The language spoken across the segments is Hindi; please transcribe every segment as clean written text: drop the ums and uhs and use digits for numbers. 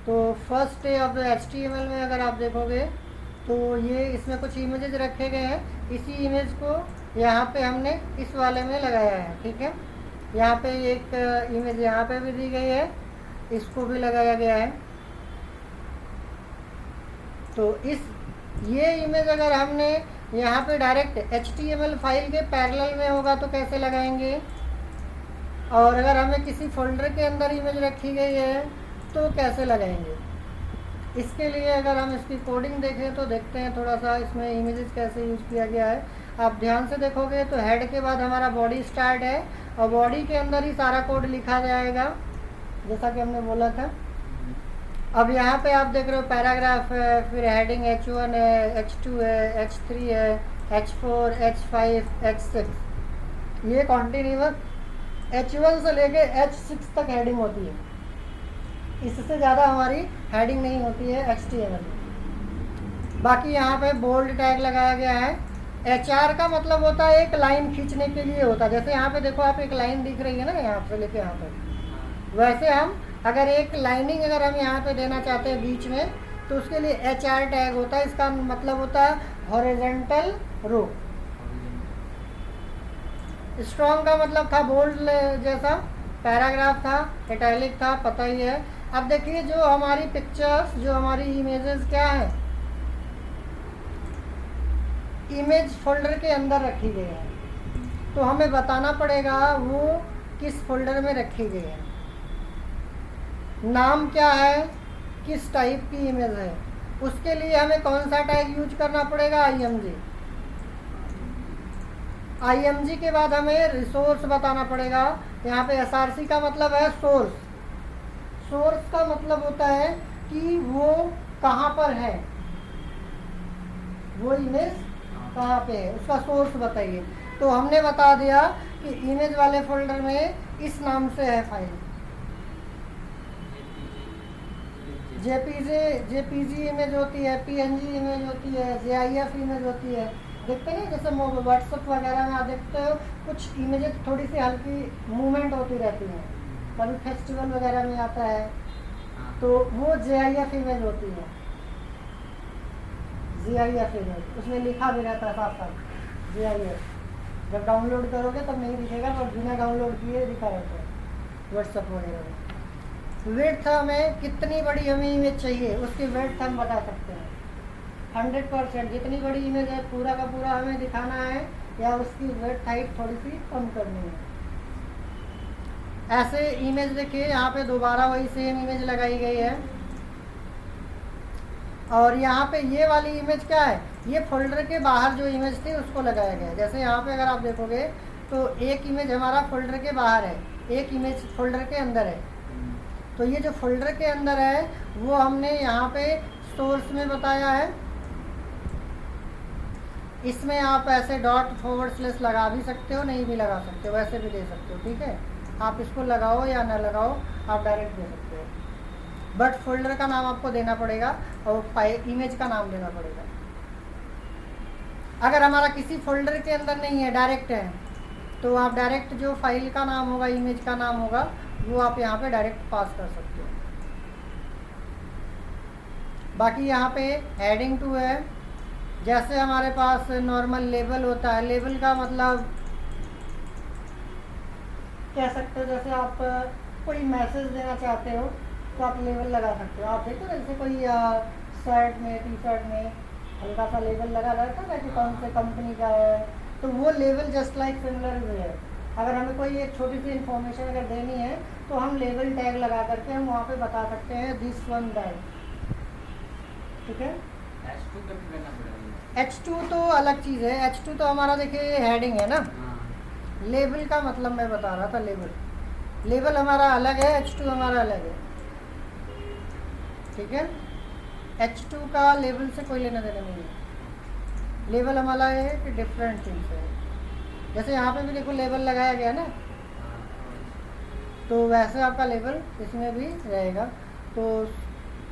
तो first day of the HTML में अगर आप देखोगे तो ये इसमें कुछ इमेजेस रखे गए हैं। इसी इमेज को यहाँ पे हमने इस वाले में लगाया है, ठीक है। यहाँ पे एक इमेज यहाँ पे भी दी गई है, इसको भी लगाया गया है। तो ये इमेज अगर हमने यहाँ पे डायरेक्ट HTML फाइल के पैरेलल में होगा तो कैसे लगाएंगे, और अगर हमें किसी फोल्डर के अंदर इमेज रखी गई है तो कैसे लगाएंगे। इसके लिए अगर हम इसकी कोडिंग देखें तो देखते हैं थोड़ा सा इसमें इमेजेस कैसे यूज़ किया गया है। आप ध्यान से देखोगे तो हेड के बाद हमारा बॉडी स्टार्ट है और बॉडी के अंदर ही सारा कोड लिखा जाएगा जैसा कि हमने बोला था। अब यहाँ पे आप देख रहे हो पैराग्राफ है, फिर हेडिंग H1 है, H2 है, H3 है, H4, H5, H6, ये कॉन्टिन्यूअस H1 से लेके H6 तक हेडिंग होती है। इससे ज़्यादा हमारी हेडिंग नहीं होती है HTML में। बाकी यहाँ पे बोल्ड टैग लगाया गया है। HR का मतलब होता है एक लाइन खींचने के लिए होता है। जैसे यहाँ पे देखो आप एक लाइन दिख रही है ना यहाँ से लेके यहाँ पे, वैसे हम अगर एक लाइनिंग अगर हम यहाँ पे देना चाहते हैं बीच में तो उसके लिए HR टैग होता है। इसका मतलब होता है हॉरिजॉन्टल रो। स्ट्रॉन्ग का मतलब था बोल्ड जैसा, पैराग्राफ था, इटैलिक था, पता ही है। अब देखिए जो हमारी पिक्चर्स, जो हमारी इमेजेस क्या है, इमेज फोल्डर के अंदर रखी गई है, तो हमें बताना पड़ेगा वो किस फोल्डर में रखी गई है, नाम क्या है, किस टाइप की इमेज है। उसके लिए हमें कौन सा टैग यूज करना पड़ेगा, IMG के बाद हमें रिसोर्स बताना पड़ेगा। यहाँ पे SRC का मतलब है सोर्स। सोर्स का मतलब होता है कि वो कहाँ पर है, वो इमेज कहाँ पे है, उसका सोर्स बताइए। तो हमने बता दिया कि इमेज वाले फोल्डर में इस नाम से है फाइल, JPG इमेज होती है, PNG इमेज होती है, GIF इमेज होती है। देखते हैं जैसे व्हाट्सएप वगैरह में आप देखते हो कुछ इमेजेस थोड़ी सी हल्की मूवमेंट होती रहती हैं, कभी फेस्टिवल वगैरह में आता है तो वो GIF इमेज होती है। GIF इमेज उसमें लिखा भी रहता है साथ साथ GIF। जब डाउनलोड करोगे तब नहीं दिखेगा, पर बिना डाउनलोड किए दिखा रहता है व्हाट्सएप वगैरह में। विड्थ हमें कितनी बड़ी हमें इमेज चाहिए उसकी विड्थ हम बता सकते हैं 100%। जितनी बड़ी इमेज है पूरा का पूरा हमें दिखाना है या उसकी विड्थ हाइट थोड़ी सी कम करनी है। ऐसे इमेज देखिए यहाँ पे दोबारा वही सेम इमेज लगाई गई है। और यहाँ पे ये वाली इमेज क्या है, ये फोल्डर के बाहर जो इमेज थी उसको लगाया गया है। जैसे यहाँ पे अगर आप देखोगे तो एक इमेज हमारा फोल्डर के बाहर है, एक इमेज फोल्डर के अंदर है। तो ये जो फोल्डर के अंदर है वो हमने यहाँ पे सोर्स में बताया है। इसमें आप ऐसे ./ लगा भी सकते हो, नहीं भी लगा सकते हो, वैसे भी दे सकते हो, ठीक है। आप इसको लगाओ या ना लगाओ, आप डायरेक्ट दे सकते हो, बट फोल्डर का नाम आपको देना पड़ेगा और इमेज का नाम देना पड़ेगा। अगर हमारा किसी फोल्डर के अंदर नहीं है, डायरेक्ट है, तो आप डायरेक्ट जो फाइल का नाम होगा, इमेज का नाम होगा, वो आप यहाँ पे डायरेक्ट पास कर सकते हो। बाकी यहाँ पे हेडिंग 2 है। जैसे हमारे पास नॉर्मल लेबल होता है, लेबल का मतलब कह सकते हो जैसे आप कोई मैसेज देना चाहते हो तो आप लेबल लगा सकते हो। आप देखो जैसे कोई शर्ट में, टी शर्ट में हल्का सा लेबल लगा रहता है कि कौन से कंपनी का है, तो वो लेबल जस्ट लाइक सिमिलर है। अगर हमें कोई एक छोटी सी इन्फॉर्मेशन अगर देनी है तो हम लेबल टैग लगा करके हम वहाँ पे बता सकते हैं दिस वन दैट, ठीक है। H2 तो अलग चीज़ है। H2 तो हमारा देखिए हेडिंग है ना। लेबल का मतलब मैं बता रहा था, लेबल हमारा अलग है, H2 हमारा अलग है, ठीक है। H2 का लेबल से कोई लेना देना नहीं है। लेबल हमारा है कि डिफरेंट थिंग्स है। जैसे यहाँ पे भी देखो लेबल लगाया गया ना, तो वैसे आपका लेबल इसमें भी रहेगा। तो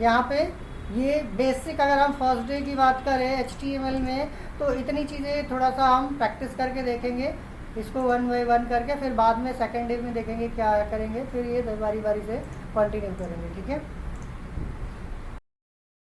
यहाँ पे ये बेसिक, अगर हम फर्स्ट डे की बात करें HTML में, तो इतनी चीज़ें थोड़ा सा हम प्रैक्टिस करके देखेंगे इसको 1 बाय 1 करके, फिर बाद में सेकेंड डे में देखेंगे क्या करेंगे, फिर ये बारी बारी से कंटिन्यू करेंगे, ठीक है।